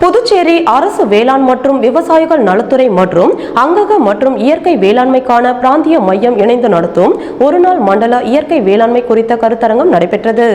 புதுச்சேரி அரசு வேளாண் மற்றும் விவசாயிகள் நலத்துறை மற்றும் அங்கக மற்றும் இயற்கை வேளாண்மைக்கான பிராந்திய மையம் இணைந்து நடத்தும் ஒருநாள் மண்டல இயற்கை வேளாண்மை குறித்த கருத்தரங்கம் நடைபெற்றது.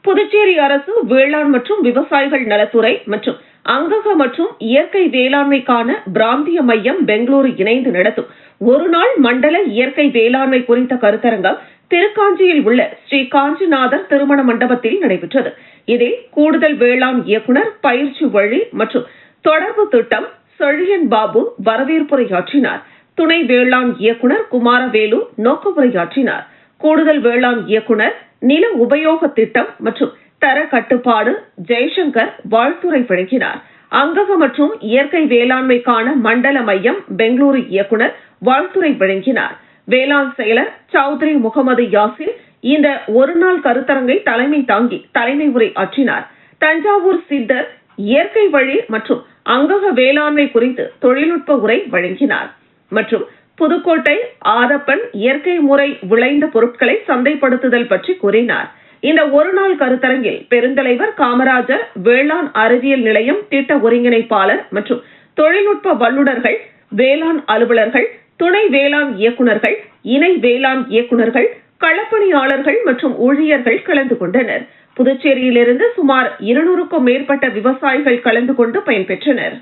புதுச்சேரி அரசு வேளாண் மற்றும் விவசாயிகள் நலத்துறை மற்றும் அங்கக மற்றும் இயற்கை வேளாண்மைக்கான பிராந்திய மையம் பெங்களூரு இணைந்து நடத்தும் ஒருநாள் மண்டல இயற்கை வேளாண்மை குறித்த கருத்தரங்கம் திருக்காஞ்சியில் உள்ள ஸ்ரீ காஞ்சிநாதர் திருமண மண்டபத்தில் நடைபெற்றது. இதில் கூடுதல் வேளாண் இயக்குநர் பயிற்சி வழி மற்றும் தொடர்பு திட்டம் செழியன் பாபு வரவேற்புரையாற்றினார். துணை வேளாண் இயக்குநர் குமாரவேலு நோக்கவுரையாற்றினார். கூடுதல் வேளாண் இயக்குநர் நில உபயோக திட்டம் மற்றும் தர கட்டுப்பாடு ஜெய்சங்கர் வாழ்த்துரை வழங்கினார். அங்கக மற்றும் இயற்கை வேளாண்மைக்கான மண்டல மையம் பெங்களூரு இயக்குநர் வாழ்த்துரை வழங்கினார். வேளாண் செயலர் சௌத்ரி முகமது யாசிர் இந்த ஒருநாள் கருத்தரங்கை தலைமை தாங்கி தலைமை உரை ஆற்றினார். தஞ்சாவூர் சித்தர் இயற்கை வழி மற்றும் அங்கக வேளாண்மை குறித்து தொழில்நுட்ப உரை வழங்கினார். மற்றும் புதுக்கோட்டை ஆதப்பன் இயற்கை முறை விளைந்த பொருட்களை சந்தைப்படுத்துதல் பற்றி கூறினார். இந்த ஒருநாள் கருத்தரங்கில் பெருந்தலைவர் காமராஜர் வேளாண் அறிவியல் நிலையம் திட்ட ஒருங்கிணைப்பாளர் மற்றும் தொழில்நுட்ப வல்லுநர்கள், வேளாண் அலுவலர்கள், துணை வேளாண் இயக்குநர்கள், இணை வேளாண் இயக்குநர்கள், களப்பணியாளர்கள் மற்றும் ஊழியர்கள் கலந்து கொண்டனர். புதுச்சேரியிலிருந்து சுமார் 200க்கும் மேற்பட்ட விவசாயிகள் கலந்து கொண்டு பயன்பெற்றனர்.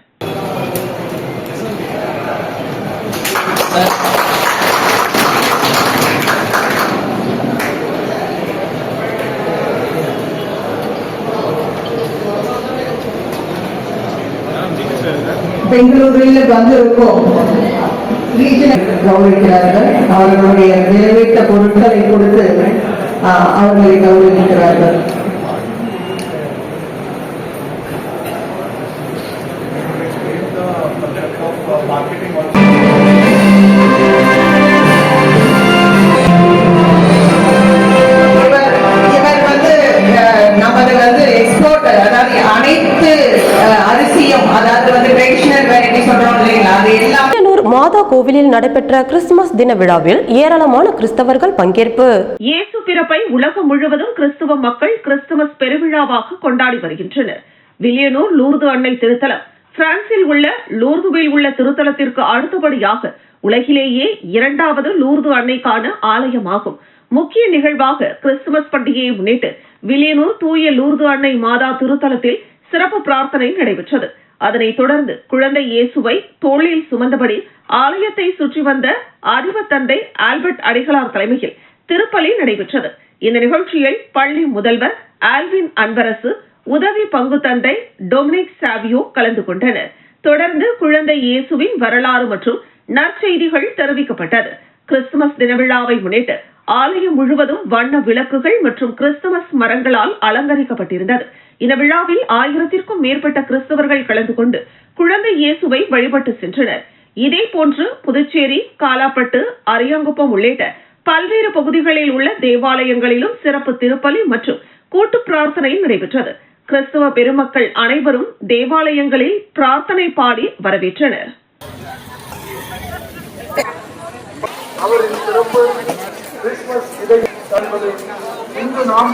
பெங்களூரில் வந்திருக்கும் கௌரவிக்கிறார்கள். அவர்களுடைய நிறைவேற்ற பொருட்களை கொடுத்து அவர்களை கௌரவிக்கிறார்கள். இவர் வந்து நமது வந்து எக்ஸ்போர்ட், அதாவது அனைத்து அரிசியும், அதாவது வந்து ட்ரெடிஷனல் வெரைட்டி சொல்றோம் இல்லைங்களா, அது எல்லாம். மாதா கோவிலில் நடைபெற்ற கிறிஸ்துமஸ் தின விழாவில் ஏராளமான கிறிஸ்தவர்கள் பங்கேற்பு. இயேசு பிறப்பை உலகம் முழுவதும் கிறிஸ்துவ மக்கள் கிறிஸ்துமஸ் பெருவிழாவாக கொண்டாடி வருகின்றனர். வில்லியனூர் லூர்து அன்னை திருத்தலம் பிரான்சில் உள்ள லூர்துவில் உள்ள திருத்தலத்திற்கு அடுத்தபடியாக உலகிலேயே 2வது லூர்து அன்னைக்கான ஆலயமாகும். முக்கிய நிகழ்வாக கிறிஸ்துமஸ் பண்டிகையை முன்னிட்டு வில்லியனூர் தூய லூர்து அன்னை மாதா திருத்தலத்தில் சிறப்பு பிரார்த்தனை நடைபெற்றது. அதனைத் தொடர்ந்து குழந்தை இயேசுவை தோளில் சுமந்தபடி ஆலயத்தை சுற்றி வந்த அறிவத்தந்தை ஆல்பர்ட் அடிகளார் தலைமையில் திருப்பலி நடைபெற்றது. இந்த நிகழ்ச்சியில் பள்ளி முதல்வர் ஆல்வின் அன்பரசு, உதவி பங்கு தந்தை டொமினிக் சாவியோ கலந்து கொண்டனர். தொடர்ந்து குழந்தை இயேசுவின் வரலாறு மற்றும் நற்செய்திகள் தெரிவிக்கப்பட்டது. கிறிஸ்துமஸ் தினவிழாவை முன்னிட்டு ஆலயம் முழுவதும் வண்ண விளக்குகள் மற்றும் கிறிஸ்துமஸ் மரங்களால் அலங்கரிக்கப்பட்டிருந்தது. இந்த விழாவில் 1000க்கும் மேற்பட்ட கிறிஸ்தவர்கள் கலந்து கொண்டு குழந்தை இயேசுவை வழிபட்டு சென்றனர். இதேபோன்று புதுச்சேரி, காலாப்பட்டு, அரியாங்குப்பம் உள்ளிட்ட பல்வேறு பகுதிகளில் உள்ள தேவாலயங்களிலும் சிறப்பு திருப்பலி மற்றும் கூட்டு பிரார்த்தனை நடைபெற்றது. கிறிஸ்தவ பெருமக்கள் அனைவரும் தேவாலயங்களில் பிரார்த்தனை பாடி வரவேற்றனர். அவரின் சிறப்பு கிறிஸ்துமஸ் இதை காண்பது இன்று நாம்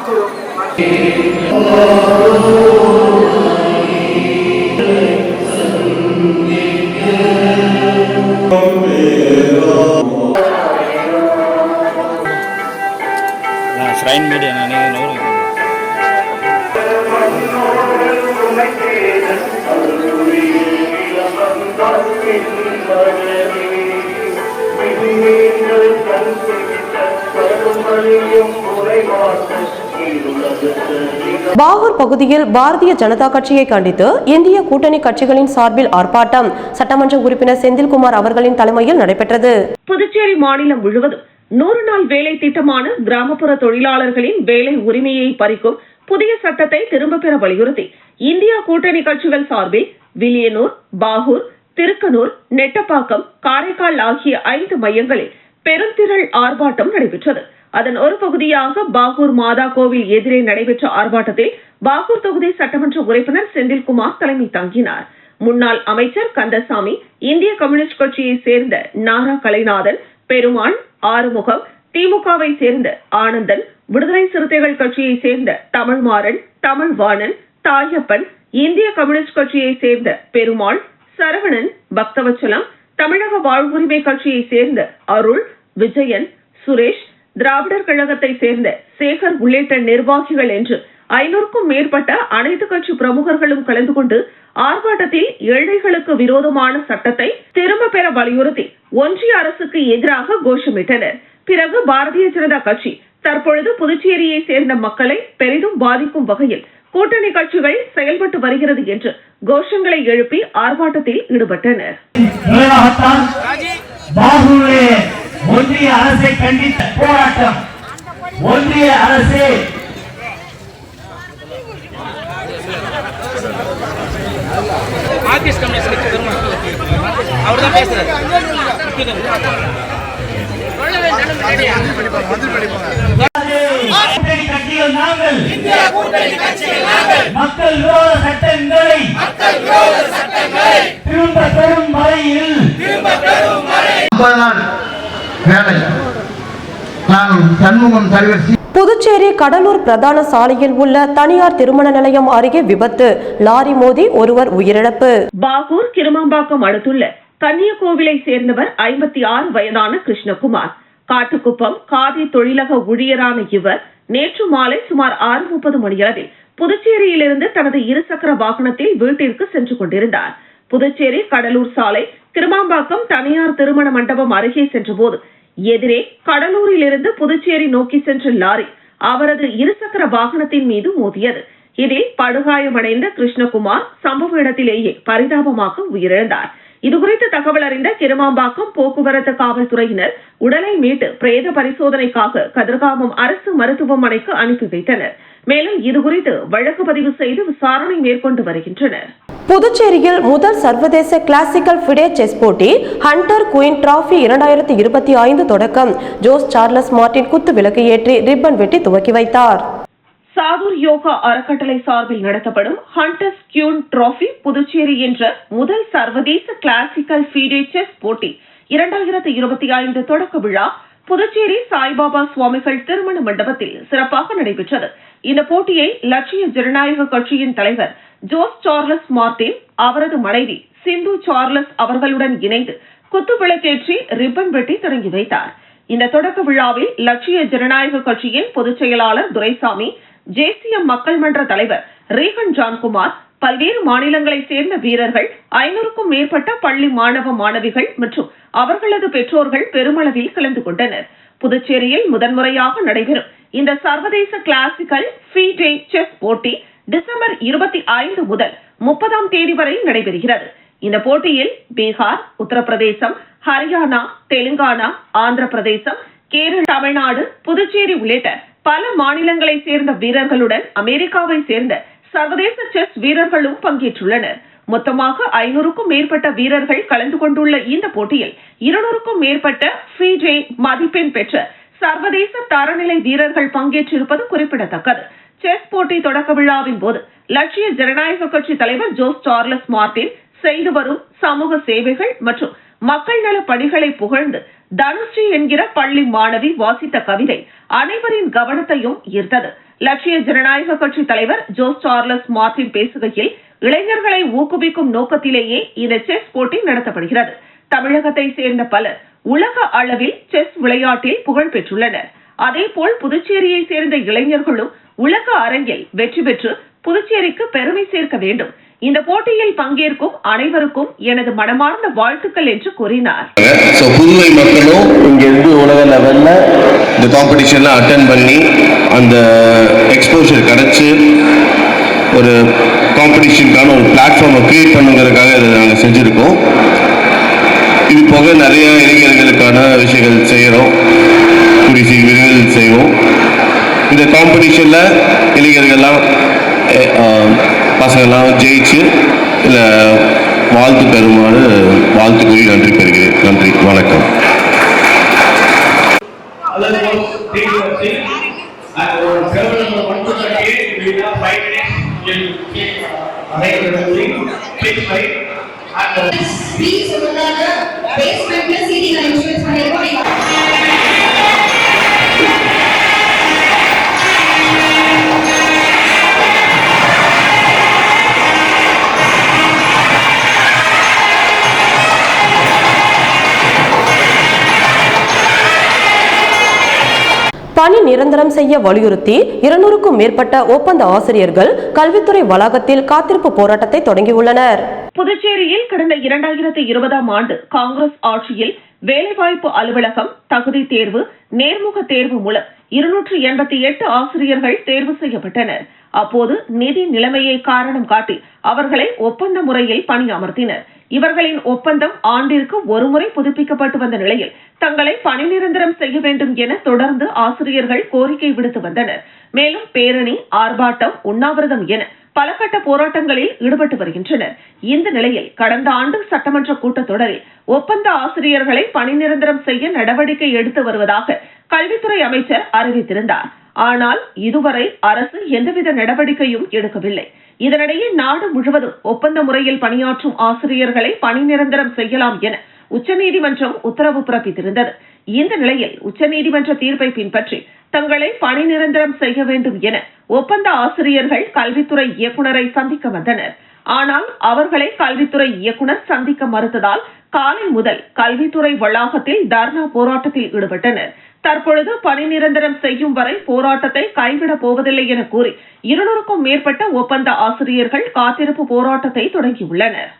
பாகூர் பகுதியில் பாரதிய ஜனதா கட்சியை கண்டித்து இந்திய கூட்டணி கட்சிகளின் சார்பில் ஆர்ப்பாட்டம் சட்டமன்ற உறுப்பினர் செந்தில்குமார் அவர்களின் தலைமையில் நடைபெற்றது. புதுச்சேரி மாநிலம் முழுவதும் 100 நாள் வேலை திட்டமான கிராமப்புற தொழிலாளர்களின் வேலை உரிமையை பறிக்கும் புதிய சட்டத்தை திரும்ப பெற வலியுறுத்தி இந்தியா கூட்டணி கட்சிகள் சார்பில் வில்லியனூர், பாகூர், திருக்கனூர், நெட்டப்பாக்கம், காரைக்கால் ஆகிய 5 மையங்களில் பெருந்திரள் ஆர்ப்பாட்டம் நடைபெற்றது. அதன் ஒரு பகுதியாக பாகூர் மாதா கோவில் எதிரே நடைபெற்ற ஆர்ப்பாட்டத்தில் பாகூர் தொகுதி சட்டமன்ற உறுப்பினர் செந்தில்குமார் தலைமை தாங்கினார். முன்னாள் அமைச்சர் கந்தசாமி, இந்திய கம்யூனிஸ்ட் கட்சியை சேர்ந்த நாரா கலைநாதன், பெருமாள், ஆறுமுகம், திமுகவை சேர்ந்த ஆனந்தன், விடுதலை சிறுத்தைகள் கட்சியை சேர்ந்த தமிழ்மாறன், தமிழ்வாணன், தாயப்பன், இந்திய கம்யூனிஸ்ட் கட்சியை சேர்ந்த பெருமாள், சரவணன், பக்தவச்சலம், தமிழக வாழ்வுரிமை கட்சியை சேர்ந்த அருள், விஜயன், சுரேஷ், திராவிடர் கழகத்தை சேர்ந்த சேகர் உள்ளிட்ட நிர்வாகிகள் என்று 500க்கும் மேற்பட்ட அனைத்து கட்சி பிரமுகர்களும் கலந்து கொண்டு ஆர்ப்பாட்டத்தில் ஏழைகளுக்கு விரோதமான சட்டத்தை திரும்ப பெற வலியுறுத்தி ஒன்றிய அரசுக்கு எதிராக கோஷமிட்டனர். பிறகு பாரதிய ஜனதா கட்சி தற்பொழுது புதுச்சேரியை சேர்ந்த மக்களை பெரிதும் பாதிக்கும் வகையில் கூட்டணி கட்சிகள் செயல்பட்டு வருகிறது என்று கோஷங்களை எழுப்பி ஆர்ப்பாட்டத்தில் ஈடுபட்டனர். ஒன்றிய அரசை கண்டித்த போராட்டம். ஒன்றிய அரசு மார்க்சிஸ்ட் கம்யூனிஸ்ட் கட்சி அவர்தான் பேசுறாரு. மக்கள் விரோத சட்டங்களை திரும்ப பெறும் வரையில் புதுச்சேரி கடலூர் பிரதான சாலையில் உள்ள தனியார் திருமண நிலையம் அருகே விபத்து. லாரி மோதி ஒருவர் உயிரிழப்பு. பாகூர் கிருமாம்பாக்கம் அடுத்துள்ள கன்னியகோவிலை சேர்ந்தவர் 56 வயதான கிருஷ்ணகுமார். காட்டுக்குப்பம் காதி தொழிலக ஊழியரான இவர் நேற்று மாலை சுமார் 6:30 மணியளவில் புதுச்சேரியிலிருந்து தனது இருசக்கர வாகனத்தில் வீட்டிற்கு சென்று கொண்டிருந்தார். புதுச்சேரி கடலூர் சாலை கிருமாம்பாக்கம் தனியார் திருமண மண்டபம் அருகே சென்றபோது எதிரே கடலூரிலிருந்து புதுச்சேரி நோக்கி சென்ற லாரி அவரது இருசக்கர வாகனத்தின் மீது மோதியது. இதில் படுகாயமடைந்த கிருஷ்ணகுமார் சம்பவ இடத்திலேயே பரிதாபமாக உயிரிழந்தார். இதுகுறித்து தகவல் அறிந்த கிருமாம்பாக்கம் போக்குவரத்து காவல்துறையினர் உடலை மீட்டு பிரேத பரிசோதனைக்காக கதிர்காமம் அரசு மருத்துவமனைக்கு அனுப்பி வைத்தனர். மேலும் இதுகுறித்து வழக்கு பதிவு செய்து விசாரணை மேற்கொண்டு வருகின்றனர். புதுச்சேரியில் முதல் சர்வதேச கிளாசிக்கல் ஃபிடே செஸ் போட்டி ஹண்டர் குயின் டிராபி 2025 தொடக்கம். ஜோஸ் சார்லஸ் மார்டின் குத்து விளக்கு ஏற்றி ரிப்பன் வெட்டி துவக்கி வைத்தார். சாதுர் யோகா அறக்கட்டளை சார்பில் நடத்தப்படும் ஹண்டர்ஸ் கியூன் டிராபி புதுச்சேரி என்ற முதல் சர்வதேச கிளாசிக்கல் ஃபீடே செஸ் போட்டி 2025 தொடக்க விழா புதுச்சேரி சாய்பாபா சுவாமிகள் திருமண மண்டபத்தில் சிறப்பாக நடைபெற்றது. இந்த போட்டியை லட்சிய ஜனநாயக கட்சியின் தலைவர் ஜோஸ் சார்லஸ் மார்டின் அவரது மனைவி சிந்து சார்லஸ் அவர்களுடன் இணைந்து குத்து விளக்கேற்றி ரிப்பன் வெட்டி தொடங்கி வைத்தார். இந்த தொடக்க விழாவில் லட்சிய ஜனநாயக கட்சியின் பொதுச் செயலாளர் துரைசாமி, ஜேசிஎம் மக்கள் மன்ற தலைவர் ரீகன் ஜான்குமார், பல்வேறு மாநிலங்களைச் சேர்ந்த வீரர்கள், 500க்கும் மேற்பட்ட பள்ளி மாணவ மாணவிகள் மற்றும் அவர்களது பெற்றோர்கள் பெருமளவில் கலந்து கொண்டனர். புதுச்சேரியில் முதன்முறையாக நடைபெறும் இந்த சர்வதேச கிளாசிக்கல் ஃபீடே செஸ் போட்டி டிசம்பர் 25 முதல் 30ஆம் தேதி வரை நடைபெறுகிறது. இந்த போட்டியில் பீகார், உத்தரப்பிரதேசம், ஹரியானா, தெலுங்கானா, ஆந்திர பிரதேசம், கேரளா, தமிழ்நாடு, புதுச்சேரி உள்ளிட்ட பல மாநிலங்களைச் சேர்ந்த வீரர்களுடன் அமெரிக்காவை சேர்ந்த சர்வதேச செஸ் வீரர்களும் பங்கேற்றுள்ளனர். மொத்தமாக 500க்கும் மேற்பட்ட வீரர்கள் கலந்து கொண்டுள்ள இந்த போட்டியில் 200க்கும் மேற்பட்ட ஃபீடே மதிப்பெண் பெற்ற சர்வதேச தரநிலை வீரர்கள் பங்கேற்றிருப்பது குறிப்பிடத்தக்கது. செஸ் போட்டி தொடக்க விழாவின் போது லட்சிய ஜனநாயக கட்சி தலைவர் ஜோஸ் சார்லஸ் மார்டின் செய்து வரும் சமூக சேவைகள் மற்றும் மக்கள் நல பணிகளை புகழ்ந்து தனுஸ்ரீ என்கிற பள்ளி மாணவி வாசித்த கவிதை அனைவரின் கவனத்தையும் ஈர்த்தது. லட்சிய ஜனநாயக கட்சி தலைவர் ஜோஸ் சார்லஸ் மார்டின் பேசுகையில், இளைஞர்களை ஊக்குவிக்கும் நோக்கத்திலேயே இந்த செஸ் போட்டி நடத்தப்படுகிறது. தமிழகத்தை சேர்ந்த பலர் உலக அளவில் செஸ் விளையாட்டில் புகழ் பெற்றுள்ளனர். அதேபோல் புதுச்சேரியை சேர்ந்த இளைஞர்களும் உலக அரங்கில் வெற்றி பெற்று புதுச்சேரிக்கு பெருமை சேர்க்க வேண்டும். இந்த போட்டியில் பங்கேற்கும் அனைவருக்கும் எனது மனமார்ந்த வாழ்த்துக்கள் என்று கூறினார். புதுவை மக்களும் இங்கிருந்து உலக லெவல்ல இந்த காம்படிஷன்ல அட்டென்ட் பண்ணி அந்த எக்ஸ்போஷர் கிடைச்சு ஒரு காம்படிஷனுக்கான ஒரு பிளாட்ஃபார்மை கிரியேட் பண்ணுங்கிறதுக்காக இதை நாங்கள் செஞ்சுருக்கோம். இது போக நிறைய இளைஞர்களுக்கான விஷயங்கள் செய்கிறோம், குறிச்சி விரைவில் செய்வோம். இந்த காம்படிஷனில் இளைஞர்கள்லாம் பசங்கள்லாம் ஜெயிச்சு இல்லை வாழ்த்து பெறுமாறு வாழ்த்து கூறி நன்றி பெறுகிறேன். நன்றி, வணக்கம். நிரந்தரம் செய்ய வலியுறுத்தி 200க்கும் மேற்பட்ட ஒப்பந்த ஆசிரியர்கள் கல்வித்துறை வளாகத்தில் காத்திருப்பு போராட்டத்தை தொடங்கியுள்ளனர். புதுச்சேரியில் கடந்த 2020ஆம் ஆண்டு காங்கிரஸ் ஆட்சியில் வேலைவாய்ப்பு அலுவலகம், தகுதி தேர்வு, நேர்முக தேர்வு மூலம் 288 ஆசிரியர்கள் தேர்வு செய்யப்பட்டனர். அப்போது நிதி நிலைமையை காரணம் காட்டி அவர்களை ஒப்பந்த முறையில் பணியமர்த்தினர். இவர்களின் ஒப்பந்தம் ஆண்டிற்கு ஒருமுறை புதுப்பிக்கப்பட்டு வந்த நிலையில் தங்களை பணி நிரந்தரம் செய்ய வேண்டும் என தொடர்ந்து ஆசிரியர்கள் கோரிக்கை விடுத்து வந்தனர். மேலும் பேரணி, ஆர்ப்பாட்டம், உண்ணாவிரதம் என பல கட்ட போராட்டங்களில் ஈடுபட்டு வருகின்றனர். இந்த நிலையில் கடந்த ஆண்டு சட்டமன்ற கூட்டத்தொடரில் ஒப்பந்த ஆசிரியர்களை பணி நிரந்தரம் செய்ய நடவடிக்கை எடுத்து வருவதாக கல்வித்துறை அமைச்சர் அறிவித்திருந்தார். ஆனால் இதுவரை அரசு எந்தவித நடவடிக்கையும் எடுக்கவில்லை. இதனிடையே நாடு முழுவதும் ஒப்பந்த முறையில் பணியாற்றும் ஆசிரியர்களை பணி நிரந்தரம் செய்யலாம் என உச்சநீதிமன்றம் உத்தரவு பிறப்பித்திருந்தது. இந்த நிலையில் உச்சநீதிமன்ற தீர்ப்பை பின்பற்றி தங்களை பணி நிரந்தரம் செய்ய வேண்டும் என ஒப்பந்த ஆசிரியர்கள் கல்வித்துறை இயக்குநரை சந்திக்க வந்தனர். ஆனால் அவர்களை கல்வித்துறை இயக்குநர் சந்திக்க மறுத்ததால் காலை முதல் கல்வித்துறை வளாகத்தில் தர்ணா போராட்டத்தில் ஈடுபட்டனர். தற்பொழுது பணி நிரந்தரம் செய்யும் வரை போராட்டத்தை கைவிடப் போவதில்லை என கூறி 200க்கும் மேற்பட்ட ஒப்பந்த ஆசிரியர்கள் காத்திருப்பு போராட்டத்தை தொடங்கியுள்ளனர்.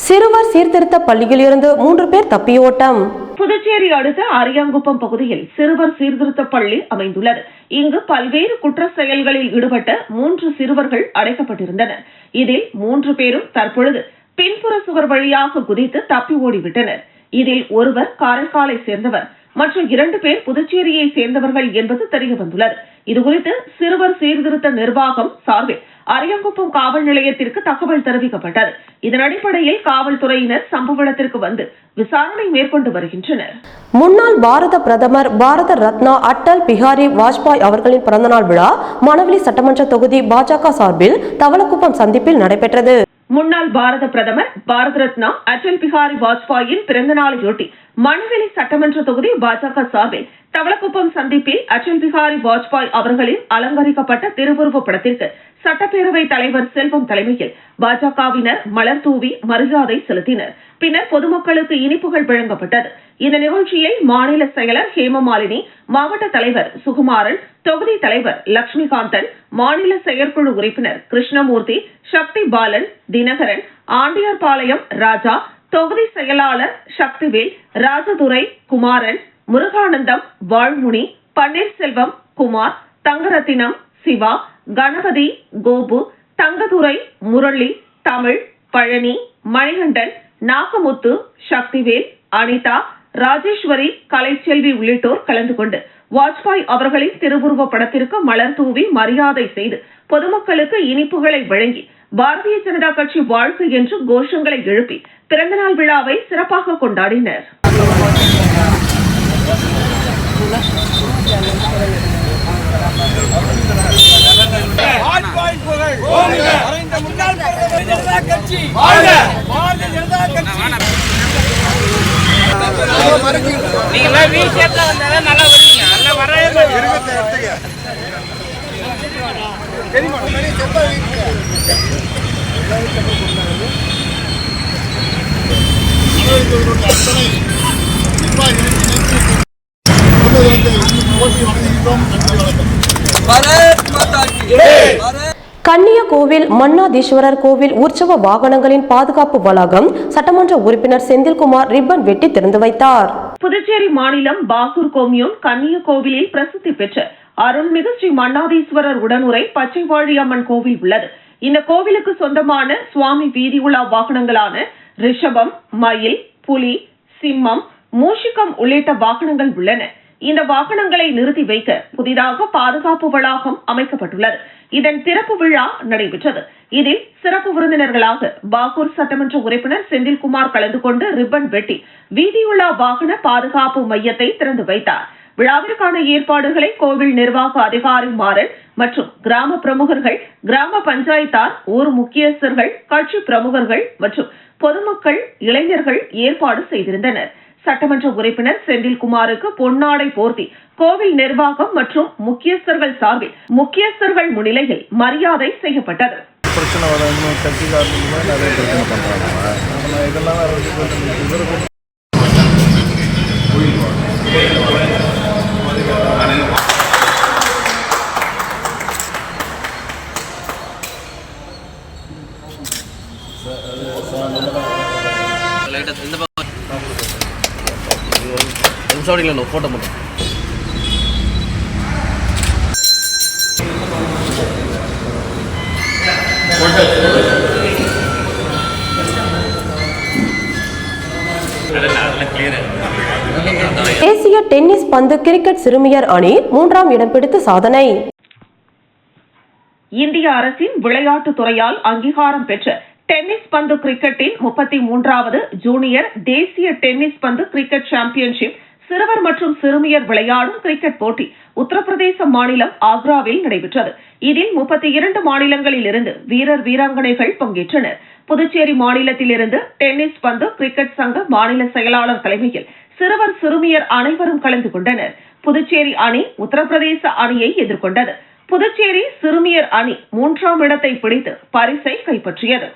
சிறுவர் சீர்திருத்த பள்ளியில் இருந்து 3 பேர் தப்பியோட்டம். புதுச்சேரி அடுத்த அரியாங்குப்பம் பகுதியில் சிறுவர் சீர்திருத்த பள்ளி அமைந்துள்ளது. இங்கு பல்வேறு குற்ற செயல்களில் ஈடுபட்ட 3 சிறுவர்கள் அடைக்கப்பட்டிருந்தனர். இதில் 3 பேரும் தற்பொழுது பின்புற சுவர் வழியாக குதித்து தப்பி ஓடிவிட்டனர். இதில் ஒருவர் காரைக்காலை சேர்ந்தவர் மற்றும் 2 பேர் புதுச்சேரியை சேர்ந்தவர்கள் என்பது தெரியவந்துள்ளது. இதுகுறித்து சிறுவர் சீர்திருத்த நிர்வாகம் சார்பில் அரியாங்குப்பம் காவல் நிலையத்திற்கு தகவல் தெரிவிக்கப்பட்டது. இதன் அடிப்படையில் காவல்துறையினர் சம்பவ இடத்திற்கு வந்து விசாரணை மேற்கொண்டு வருகின்றனர். முன்னாள் பாரத பிரதமர் பாரத ரத்னா அட்டல் பிஹாரி வாஜ்பாய் அவர்களின் பிறந்தநாள் விழா மணவெளி சட்டமன்ற தொகுதி பாஜக சார்பில் தவளக்குப்பம் சந்திப்பில் நடைபெற்றது. முன்னாள் பாரத பிரதமர் பாரத ரத்னா அட்டல் பிஹாரி வாஜ்பாயின் பிறந்த நாளையொட்டி மணவெளி சட்டமன்ற தொகுதி பாஜக சார்பில் தவளக்குப்பம் சந்திப்பில் அட்டல் பிஹாரி வாஜ்பாய் அவர்களின் அலங்கரிக்கப்பட்ட திருவுருவ படத்திற்கு சட்டப்பேரவை தலைவர் செல்வம் தலைமையில் பாஜகவினர் மலர் தூவி மரியாதை செலுத்தினர். பின்னர் பொதுமக்களுக்கு இனிப்புகள் வழங்கப்பட்டது. இந்த நிகழ்ச்சியை மாநில செயலர் ஹேமமாலினி, மாவட்ட தலைவர் சுகுமாரன், தொகுதி தலைவர் லட்சுமிகாந்தன், மாநில செயற்குழு உறுப்பினர் கிருஷ்ணமூர்த்தி, சக்தி பாலன், தினகரன், ஆண்டியார்பாளையம் ராஜா, தொகுதி செயலாளர் சக்திவேல், ராஜதுரை, குமாரன், முருகானந்தம், வாழ்முனி, பன்னீர்செல்வம், குமார், தங்கரத்தினம், சிவா, கணபதி, கோபு, தங்கதுரை, முரளி, தமிழ், பழனி, மணிகண்டன், நாகமுத்து, சக்திவேல், அனிதா, ராஜேஸ்வரி, கலைச்செல்வி உள்ளிட்டோர் கலந்து கொண்டு வாஜ்பாய் அவர்களின் திருவுருவ படத்திற்கு மலர் தூவி மரியாதை செய்து பொதுமக்களுக்கு இனிப்புகளை வழங்கி பாரதிய ஜனதா கட்சி வாழ்த்து என்று கோஷங்களை எழுப்பி பிறந்தநாள் விழாவை சிறப்பாக கொண்டாடினர். நீங்க வீ ஷேப்ல வந்தாலே நல்லா வருவீங்க. நல்லா வரவே கன்னியகோவில் மன்னாதீஸ்வரர் கோவில் உற்சவ வாகனங்களின் பாதுகாப்பு வளாகம் சட்டமன்ற உறுப்பினர் செந்தில்குமார் ரிப்பன் வெட்டி திறந்து வைத்தார். புதுச்சேரி மாநிலம் பாகூர் கோமியூன் கன்னியகோவிலில் பிரசித்தி பெற்ற அருள்மிகு ஸ்ரீ மன்னாதீஸ்வரர் உடனுரை பச்சைவாழி அம்மன் கோவில் உள்ளது. இந்த கோவிலுக்கு சொந்தமான சுவாமி வீதி உலா வாகனங்களான ரிஷபம், மயில், புலி, சிம்மம், மூஷிகம் உள்ளிட்ட வாகனங்கள் உள்ளன. இந்த வாகனங்களை நிறுத்தி வைக்க புதிதாக பாதுகாப்பு வளாகம் அமைக்கப்பட்டுள்ளது. இதன் திறப்பு விழா நடைபெற்றது. இதில் சிறப்பு விருந்தினர்களாக பாகூர் சட்டமன்ற உறுப்பினர் செந்தில்குமார் கலந்து கொண்டு ரிப்பன் வெட்டி வீதியுலா வாகன பாதுகாப்பு மையத்தை திறந்து வைத்தார். விழாவிற்கான ஏற்பாடுகளை கோவில் நிர்வாக அதிகாரி மாறன் மற்றும் கிராம பிரமுகர்கள், கிராம பஞ்சாயத்தார், ஊர் முக்கியஸ்தர்கள், கட்சி பிரமுகர்கள் மற்றும் பொதுமக்கள், இளைஞர்கள் ஏற்பாடு செய்திருந்தனர். சட்டமன்ற உறுப்பினர் செந்தில்குமாருக்கு பொன்னாடை போர்த்தி கோவில் நிர்வாகம் மற்றும் முக்கியஸ்தர்கள் சார்பில் முக்கியஸ்தர்கள் முன்னிலையில் மரியாதை செய்யப்பட்டது. பிரச்சனை வர கட்சிக்காரங்க நிறைய பிரச்சனை பண்றாங்க. இதெல்லாம் போட்டோ மட்டும் தேசிய டென்னிஸ் பந்து கிரிக்கெட் சிறுமியர் அணி 3ஆம் இடம் பிடித்து சாதனை. இந்திய அரசின் விளையாட்டுத் துறையால் அங்கீகாரம் பெற்ற டென்னிஸ் பந்து கிரிக்கெட்டின் 33வது ஜூனியர் தேசிய டென்னிஸ் பந்து கிரிக்கெட் சாம்பியன்ஷிப் சிறுவர் மற்றும் சிறுமியர் விளையாடும் கிரிக்கெட் போட்டி உத்தரப்பிரதேச மாநிலம் ஆக்ராவில் நடைபெற்றது. இதில் 32 மாநிலங்களில் இருந்து வீரர் வீராங்கனைகள் பங்கேற்றனர். புதுச்சேரி மாநிலத்திலிருந்து டென்னிஸ் பந்து கிரிக்கெட் சங்க மாநில செயலாளர் தலைமையில் சிறுவர் சிறுமியர் அனைவரும் கலந்து கொண்டனர். புதுச்சேரி அணி உத்தரப்பிரதேச அணியை எதிர்கொண்டது. புதுச்சேரி சிறுமியர் அணி 3ஆம் இடத்தை பிடித்து பரிசை கைப்பற்றியது.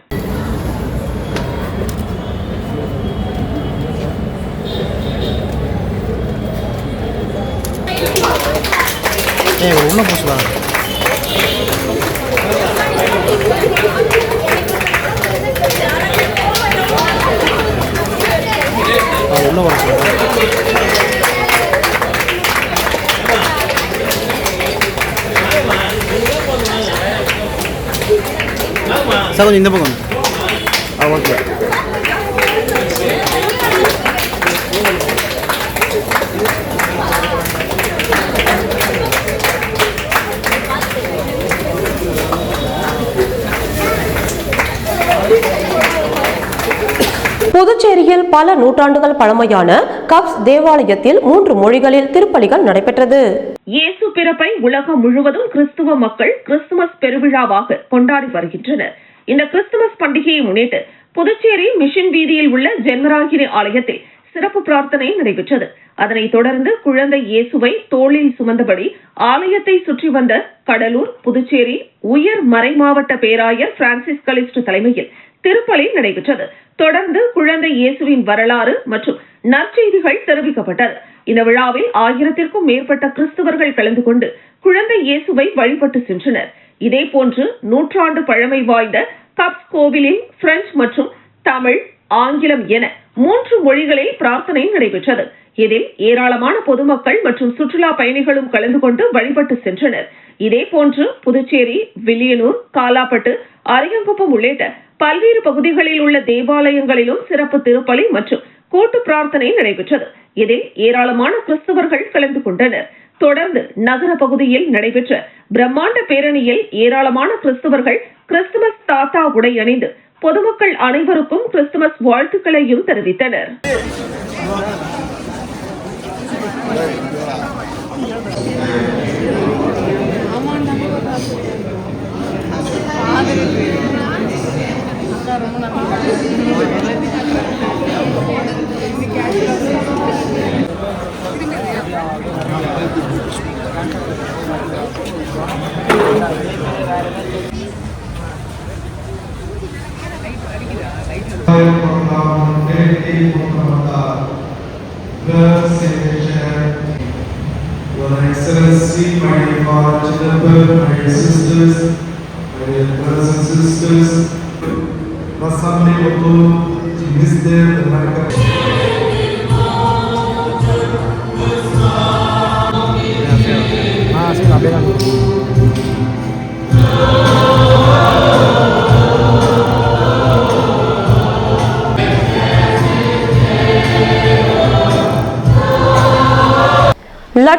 சார் கொஞ்சம் இந்த பக்கம். ஓகே. புதுச்சேரியில் பல நூற்றாண்டுகள் பழமையான கப்ஸ் தேவாலயத்தில் 3 மொழிகளில் திருப்பலிகள் நடைபெற்றது. இயேசு பிறப்பை உலகம் முழுவதும் கிறிஸ்துவ மக்கள் கிறிஸ்துமஸ் பெருவிழாவாக கொண்டாடி வருகின்றனர். இந்த கிறிஸ்துமஸ் பண்டிகையை முன்னிட்டு புதுச்சேரி மிஷன் வீதியில் உள்ள ஜென்மராகினி ஆலயத்தில் சிறப்பு பிரார்த்தனை நடைபெற்றது. அதனைத் தொடர்ந்து குழந்தை இயேசுவை தோளில் சுமந்தபடி ஆலயத்தை சுற்றி வந்த கடலூர், புதுச்சேரி உயர் மறைமாவட்ட பேராயர் பிரான்சிஸ் கலிஸ்ட் தலைமையில் திருப்பலி நடைபெற்றது. தொடர்ந்து குழந்தை இயேசுவின் வரலாறு மற்றும் நற்செய்திகள் தெரிவிக்கப்பட்டது. இந்த விழாவில் 1000க்கும் மேற்பட்ட கிறிஸ்தவர்கள் கலந்து கொண்டு குழந்தை இயேசுவை வழிபட்டு சென்றனர். இதேபோன்று 100 ஆண்டு பழமை வாய்ந்த கப்ஸ் கோவிலில் பிரெஞ்சு மற்றும் தமிழ், ஆங்கிலம் என 3 மொழிகளில் பிரார்த்தனை நடைபெற்றது. இதில் ஏராளமான பொதுமக்கள் மற்றும் சுற்றுலா பயணிகளும் கலந்து கொண்டு வழிபட்டு சென்றனர். இதேபோன்று புதுச்சேரி, வில்லியனூர், காலாப்பட்டு, அரியங்குப்பம் உள்ளிட்ட பல்வேறு பகுதிகளில் உள்ள தேவாலயங்களிலும் சிறப்பு திருப்பலி மற்றும் கூட்டு பிரார்த்தனை நடைபெற்றது. இதில் ஏராளமான கிறிஸ்தவர்கள் கலந்து கொண்டனர். தொடர்ந்து நகர பகுதியில் நடைபெற்ற பிரம்மாண்ட பேரணியில் ஏராளமான கிறிஸ்தவர்கள் கிறிஸ்துமஸ் தாத்தா உடை அணிந்து பொதுமக்கள் அனைவருக்கும் கிறிஸ்துமஸ் வாழ்த்துக்களையும் தெரிவித்தனர். Your Excellency, my dear Father Chidambar, my dear sisters, my dear brothers and sisters, Rasamli Oto, Mr.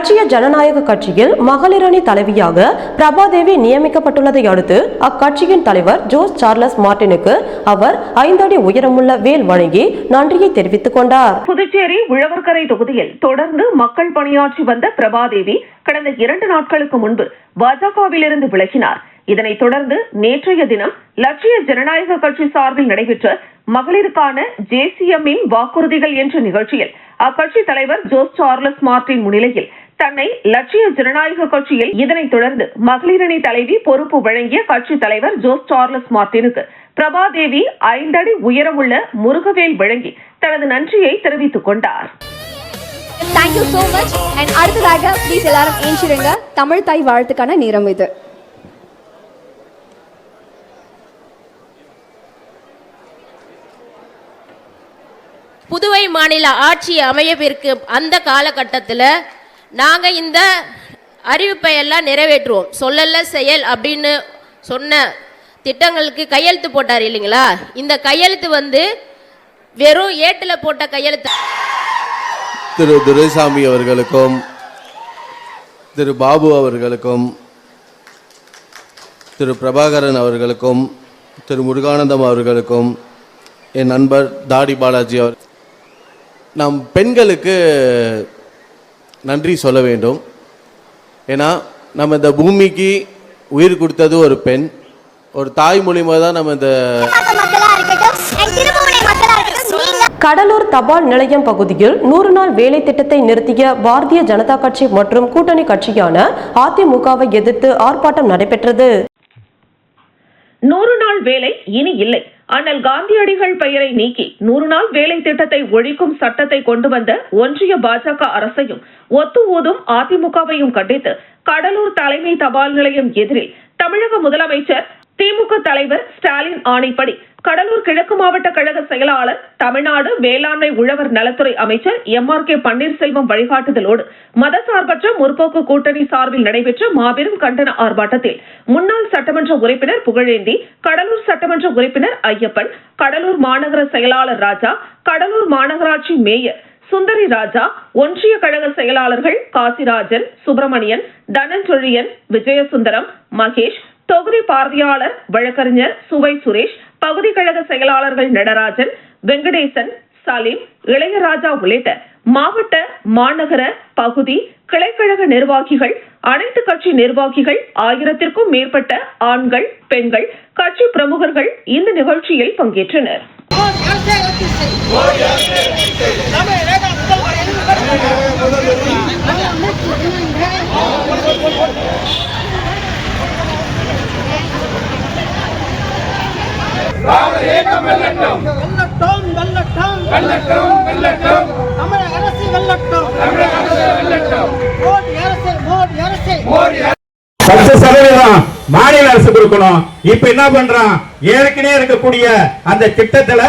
லட்சிய ஜனநாயக கட்சியில் மகளிரணி தலைவியாக பிரபாதேவி நியமிக்கப்பட்டுள்ளதை அடுத்து அக்கட்சியின் தலைவர் ஜோஸ் சார்லஸ் மார்டினுக்கு அவர் 5 அடி உயரமுள்ள வேல் வழங்கி நன்றியை தெரிவித்துக் கொண்டார். புதுச்சேரி உழவர்கரை தொகுதியில் தொடர்ந்து மக்கள் பணியாற்றி வந்த பிரபாதேவி கடந்த 2 நாட்களுக்கு முன்பு பாஜகவிலிருந்து விலகினார். இதனைத் தொடர்ந்து நேற்றைய தினம் லட்சிய ஜனநாயக கட்சி சார்பில் நடைபெற்ற மகளிருக்கான JCM-இன் வாக்குறுதிகள் என்ற நிகழ்ச்சியில் அக்கட்சி தலைவர் ஜோஸ் சார்லஸ் மார்டின் முன்னிலையில் தன்னை லட்சிய ஜனநாயக கட்சியில் இதனைத் தொடர்ந்து மகளிரணி தலைவி பொறுப்பு வழங்கிய கட்சி தலைவர் ஜோஸ் சார்லஸ் மார்டினுக்கு பிரபாதேவி 5 அடி உயரமுள்ள முருகவேல் வழங்கி தனது நன்றியை தெரிவித்துக் கொண்டார். Thank you so much. And அடுத்ததாக ப்ளீஸ் எல்லாரும் ஏஞ்சிருங்க. தமிழ் தாய் வாழ்த்துக்கான நேரம் இது. புதுவை மாநில ஆட்சி அமையவிற்கு அந்த காலகட்டத்தில் நாங்கள் இந்த அறிவிப்பை எல்லாம் நிறைவேற்றுவோம், சொல்லல செயல் அப்படின்னு சொன்ன திட்டங்களுக்கு கையெழுத்து போட்டார் இல்லைங்களா. இந்த கையெழுத்து வெறும் ஏட்டில் போட்ட கையெழுத்து. திரு துரைசாமி அவர்களுக்கும் திரு பாபு அவர்களுக்கும் திரு பிரபாகரன் அவர்களுக்கும் திரு முருகானந்தம் அவர்களுக்கும் என் நண்பர் தாடி பாலாஜி அவர், நம் பெண்களுக்கு நன்றி சொல்ல வேண்டும். ஏன்னா நம்ம இந்த பூமிக்கு உயிர் கொடுத்தது ஒரு பெண், ஒரு தாய் மூலியமாக தான் நம்ம இந்த கடலூர் தபால் நிலையம் பகுதியில் 100 நாள் வேலை திட்டத்தை நிறுத்திய பாரதிய ஜனதா கட்சி மற்றும் கூட்டணி கட்சியான அதிமுகவை எதிர்த்து ஆர்ப்பாட்டம் நடைபெற்றது. 100 நாள் வேலை இனி இல்லை. அண்ணல் காந்தியடிகள் பெயரை நீக்கி 100 நாள் வேலை திட்டத்தை ஒழிக்கும் சட்டத்தை கொண்டு வந்த ஒன்றிய பாஜக அரசையும் ஒத்து ஊதும் அதிமுகவையும் கண்டித்து கடலூர் தலைமை தபால் நிலையம் எதிரில் தமிழக முதலமைச்சர் திமுக தலைவர் ஸ்டாலின் ஆணைப்படி கடலூர் கிழக்கு மாவட்ட கழக செயலாளர், தமிழ்நாடு வேளாண்மை உழவர் நலத்துறை அமைச்சர் MRK பன்னீர்செல்வம் வழிகாட்டுதலோடு மதசார்பற்ற முற்போக்கு கூட்டணி சார்பில் நடைபெற்ற மாபெரும் கண்டன ஆர்ப்பாட்டத்தில் முன்னாள் சட்டமன்ற உறுப்பினர் புகழேந்தி, கடலூர் சட்டமன்ற உறுப்பினர் ஐயப்பன், கடலூர் மாநகர செயலாளர் ராஜா, கடலூர் மாநகராட்சி மேயர் சுந்தரி ராஜா, ஒன்றிய கழக செயலாளர்கள் காசிராஜன், சுப்பிரமணியன், தனஞ்சொழியன், விஜயசுந்தரம், மகேஷ், தொகுதி பார்வையாளர் வழக்கறிஞர் சுவை சுரேஷ், பகுதி கழக செயலாளர்கள் நடராஜன், வெங்கடேசன், சலீம், இளையராஜா உள்ளிட்ட மாவட்ட, மாநகர, பகுதி, கிளைக்கழக நிர்வாகிகள், அனைத்து கட்சி நிர்வாகிகள், 1000க்கும் மேற்பட்ட ஆண்கள், பெண்கள், கட்சி பிரமுகர்கள் இந்த நிகழ்ச்சியில் பங்கேற்றனர். மாநில அரசு கொடுக்கணும். இப்ப என்ன பண்றான், ஏற்கனவே இருக்கக்கூடிய அந்த திட்டத்துல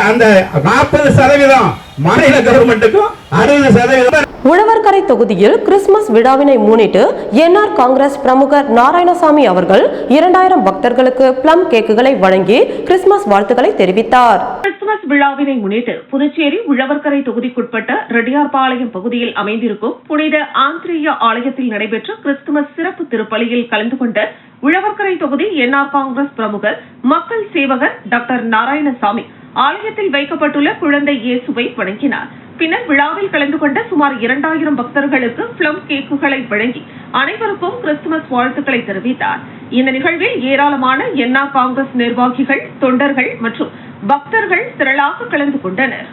அந்த 40% மாநில கவர்மெண்ட்டுக்கும் 60%. உழவர்கரை தொகுதியில் கிறிஸ்துமஸ் விழாவினை முன்னிட்டு NR காங்கிரஸ் பிரமுகர் நாராயணசாமி அவர்கள் 2000 பக்தர்களுக்கு பிளம் கேக்குகளை வழங்கி கிறிஸ்துமஸ் வாழ்த்துக்களை தெரிவித்தார். கிறிஸ்துமஸ் விழாவினை முன்னிட்டு புதுச்சேரி உழவர்கரை தொகுதிக்குட்பட்ட ரெட்டியார்பாளையம் பகுதியில் அமைந்திருக்கும் புனித ஆந்திரேய ஆலயத்தில் நடைபெற்ற கிறிஸ்துமஸ் சிறப்பு திருப்பலியில் கலந்து கொண்ட உழவர்கரை தொகுதி NR காங்கிரஸ் பிரமுகர் மக்கள் சேவகர் டாக்டர் நாராயணசாமி ஆலயத்தில் வைக்கப்பட்டுள்ள குழந்தை இயேசுவை வணங்கினார். பின்னர் விழாவில் கலந்து கொண்ட சுமார் 2000 பக்தர்களுக்கு பிளம் கேக்குகளை வழங்கி அனைவருக்கும் கிறிஸ்துமஸ் வாழ்த்துக்களை தெரிவித்தார். இந்த நிகழ்வில் ஏராளமான NR காங்கிரஸ் நிர்வாகிகள், தொண்டர்கள் மற்றும் பக்தர்கள் திரளாக கலந்து கொண்டனர்.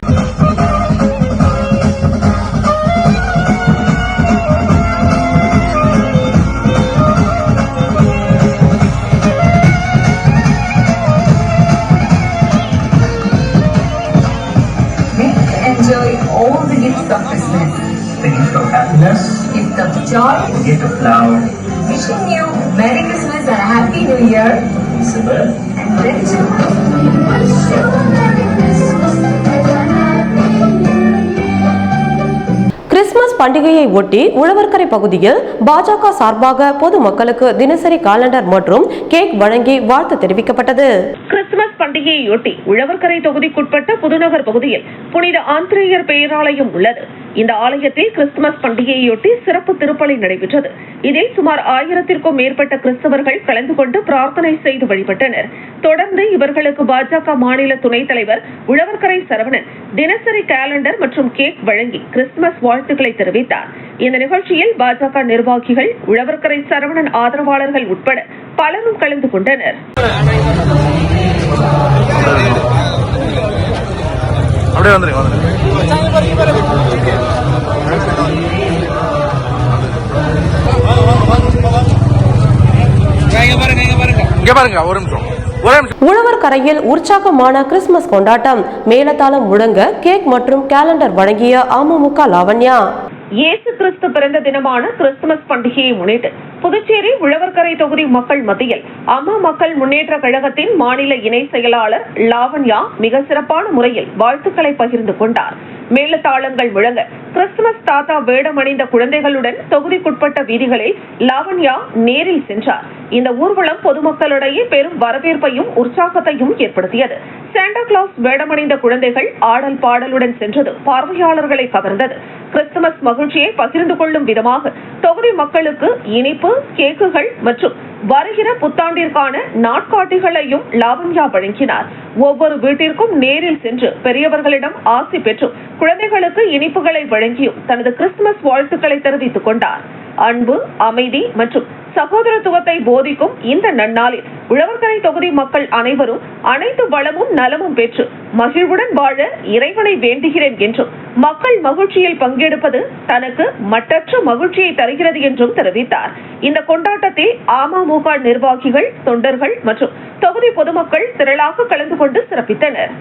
Enjoy all the gifts of Christmas. The gift of happiness, Gift of joy. the gift of love. Wishing you Merry Christmas and a Happy New Year. Isabel. And Rachel. Christmas பண்டிகையை ஒட்டி உழவர்கரை பகுதியில் பாஜக சார்பாக பொதுமக்களுக்கு தினசரி காலண்டர் மற்றும் cake வழங்கி வாழ்த்து தெரிவிக்கப்பட்டது. கிறிஸ்துமஸ் பண்டிகையொட்டி உழவர்கரை தொகுதிக்குட்பட்ட புதுநகர் பகுதியில் புனித ஆந்திரேயர் பேராலயம் உள்ளது. இந்த ஆலயத்தில் கிறிஸ்துமஸ் பண்டிகையொட்டி சிறப்பு திருப்பலி நடைபெற்றது. இதில் சுமார் 1000க்கும் மேற்பட்ட கிறிஸ்தவர்கள் கலந்து கொண்டு பிரார்த்தனை செய்து வழிபட்டனர். தொடர்ந்து இவர்களுக்கு பாஜக மாநில துணைத் தலைவர் உழவர்கரை சரவணன் தினசரி கேலண்டர் மற்றும் கேக் வழங்கி கிறிஸ்துமஸ் வாழ்த்துக்களை தெரிவித்தார். இந்த நிகழ்ச்சியில் பாஜக நிர்வாகிகள், உழவர்கரை சரவணன் ஆதரவாளர்கள் உட்பட பலரும் கலந்து கொண்டனர். அப்படியே வந்துருங்க இங்க பாருங்க ஒரு நிமிஷம். உழவர் கரையில் உற்சாகமான கிறிஸ்துமஸ் கொண்டாட்டம். மேலதாளம் முழங்க கேக் மற்றும் கேலண்டர் வழங்கிய அமமுக லாவண்யா. இயேசு கிறிஸ்து பிறந்த தினமான கிறிஸ்துமஸ் பண்டிகையை முன்னிட்டு புதுச்சேரி உழவர்கரை தொகுதி மக்கள் மத்தியில் அம்மா மக்கள் முன்னேற்ற கழகத்தின் மாநில இணை செயலாளர் லாவண்யா மிக சிறப்பான முறையில் வாழ்த்துக்களை பகிர்ந்து கொண்டார். மேலதாளங்கள் முழங்க கிறிஸ்துமஸ் தாத்தா வேடமணிந்த குழந்தைகளுடன் தொகுதிக்குட்பட்ட வீதிகளில் லாவண்யா நேரில் சென்றார். இந்த ஊர்வலம் பொதுமக்களிடையே பெரும் வரவேற்பையும் உற்சாகத்தையும் ஏற்படுத்தியது. சாண்டா கிளாஸ் வேடமணிந்த குழந்தைகள் ஆடல் பாடலுடன் சென்றது பார்வையாளர்களை கவர்ந்தது. கிறிஸ்துமஸ் மகிழ்ச்சியை பகிர்ந்து கொள்ளும் விதமாக தொகுதி மக்களுக்கு இனிப்பு, கேக்குகள் மற்றும் வருகிற புத்தாண்டிற்கான நாட்காட்டிகளையும் லாவண்யா வழங்கினார். ஒவ்வொரு வீட்டிற்கும் நேரில் சென்று பெரியவர்களிடம் ஆசி பெற்றும் குழந்தைகளுக்கு இனிப்புகளை வழங்கியும் தனது கிறிஸ்துமஸ் வாழ்த்துக்களை தெரிவித்துக் கொண்டார். அன்பு, அமைதி மற்றும் சகோதரத்துவத்தை போதிக்கும் இந்த நன்னாளில் உழவர்கரை தொகுதி மக்கள் அனைவரும் அனைத்து வளமும் நலமும் பெற்று மகிழ்வுடன் வாழ இறைவனை வேண்டுகிறேன் என்றும், மக்கள் மகிழ்ச்சியில் பங்கெடுப்பது தனக்கு மட்டற்ற மகிழ்ச்சியை தருகிறது என்றும் தெரிவித்தார். இந்த கொண்டாட்டத்தில் அமமுக நிர்வாகிகள், தொண்டர்கள் மற்றும் தொகுதி பொதுமக்கள் திரளாக கலந்து கொண்டு சிறப்பித்தனர்.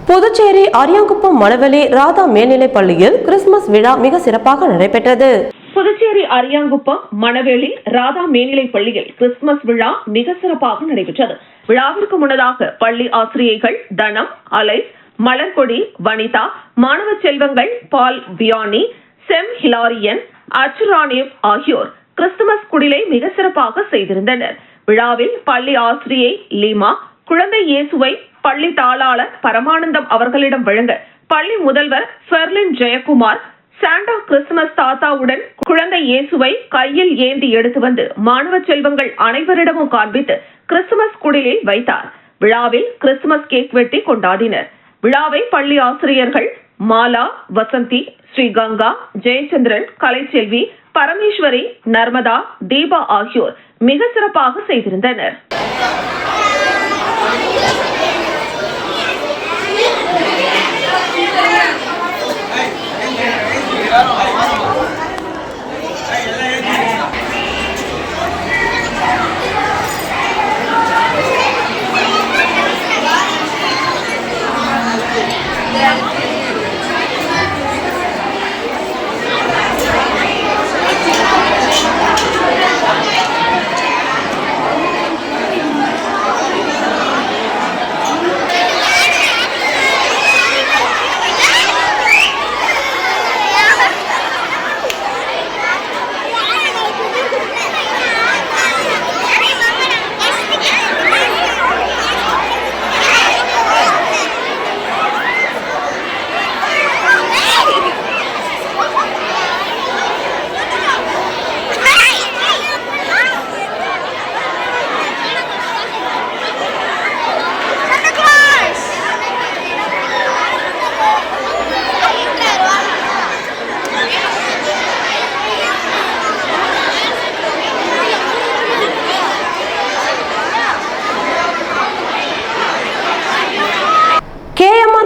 புதுச்சேரி அரியாங்குப்பம் மணவெளி ராதா மேல்நிலைப் பள்ளியில் கிறிஸ்துமஸ் விழா மிக சிறப்பாக நடைபெற்றது. புதுச்சேரி அரியாங்குப்பம் மணவெளி ராதா மேல்நிலைப் பள்ளியில் கிறிஸ்துமஸ் விழா மிக சிறப்பாக நடைபெற்றது. விழாவிற்கு முன்னதாக பள்ளி ஆசிரியைகள் தனம், அலை, மலர்கொடி, வனிதா, மாணவ செல்வங்கள் பால் வியானி, செம் ஹிலாரியன், அச்சுரானிவ் ஆகியோர் கிறிஸ்துமஸ் குடிலை மிக சிறப்பாக செய்திருந்தனர். விழாவில் பள்ளி ஆசிரியை லீமா குழந்தை இயேசுவை பள்ளி தாளாளர் பரமானந்தம் அவர்களிடம் வழங்க பள்ளி முதல்வர் ஃபெர்லின் ஜெயக்குமார் சாண்டா கிறிஸ்துமஸ் தாத்தாவுடன் குழந்தை இயேசுவை கையில் ஏந்தி எடுத்து வந்து மாணவ செல்வங்கள் அனைவரிடமும் காண்பித்து கிறிஸ்துமஸ் குடிலில் வைத்தார். விழாவில் கிறிஸ்துமஸ் கேக் வெட்டி கொண்டாடினர். விழாவை பள்ளி ஆசிரியர்கள் மாலா, வசந்தி, ஸ்ரீகங்கா, ஜெயச்சந்திரன், கலைச்செல்வி, பரமேஸ்வரி, நர்மதா, தீபா ஆகியோர் மிக சிறப்பாக செய்திருந்தனர்.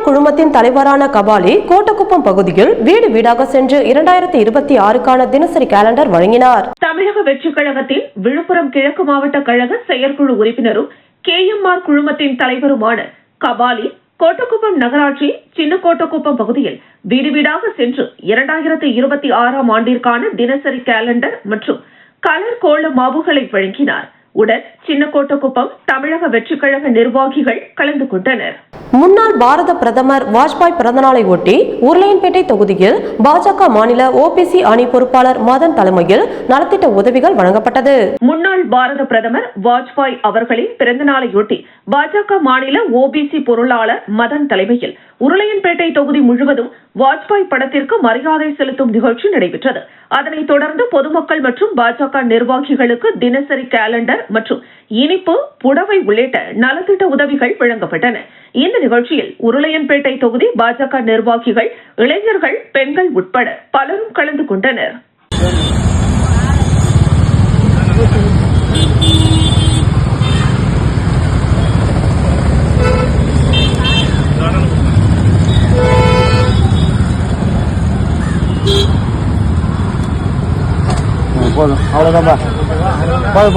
குழுமத்தின் தலைவரான கபாலி கோட்டக்குப்பம் பகுதியில் வீடு வீடாக சென்று 2026க்கான தினசரி கேலண்டர் வழங்கினார். தமிழக தமிழக வெற்றிக் கழகத்தின் விழுப்புரம் கிழக்கு மாவட்ட கழக செயற்குழு உறுப்பினரும் KMR குழுமத்தின் தலைவருமான கபாலி கோட்டக்குப்பம் நகராட்சி சின்ன கோட்டக்குப்பம் பகுதியில் வீடு வீடாக சென்று 2026ஆம் ஆண்டிற்கான தினசரி கேலண்டர் மற்றும் கலர் கோல மாவுகளை வழங்கினார். உடன் சின்ன கோட்டக்குப்பம் தமிழக வெற்றிக் கழக நிர்வாகிகள் கலந்து கொண்டனர். முன்னாள் பாரத பிரதமர் வாஜ்பாய் பிறந்தநாளை ஒட்டி உருளையன்பேட்டை தொகுதியில் பாஜக மாநில OBC அணி பொறுப்பாளர் மதன் தலைமையில் நலத்திட்ட உதவிகள் வழங்கப்பட்டது. முன்னாள் பாரத பிரதமர் வாஜ்பாய் அவர்களின் பிறந்தநாளையொட்டி பாஜக மாநில OBC பொருளாளர் மதன் தலைமையில் உருளையன்பேட்டை தொகுதி முழுவதும் வாஜ்பாய் படத்திற்கு மரியாதை செலுத்தும் நிகழ்ச்சி நடைபெற்றது. அதனைத் தொடர்ந்து பொதுமக்கள் மற்றும் பாஜக நிர்வாகிகளுக்கு தினசரி கேலண்டர் மற்றும் இனிப்பு, புடவை உள்ளிட்ட நலத்திட்ட உதவிகள் வழங்கப்பட்டன. இந்த நிகழ்ச்சியில் உருளையன்பேட்டை தொகுதி பாஜக நிர்வாகிகள், இளைஞர்கள், பெண்கள் உட்பட பலரும் கலந்து கொண்டனர். போதும், அவ்வளோதான்பா. போதும்.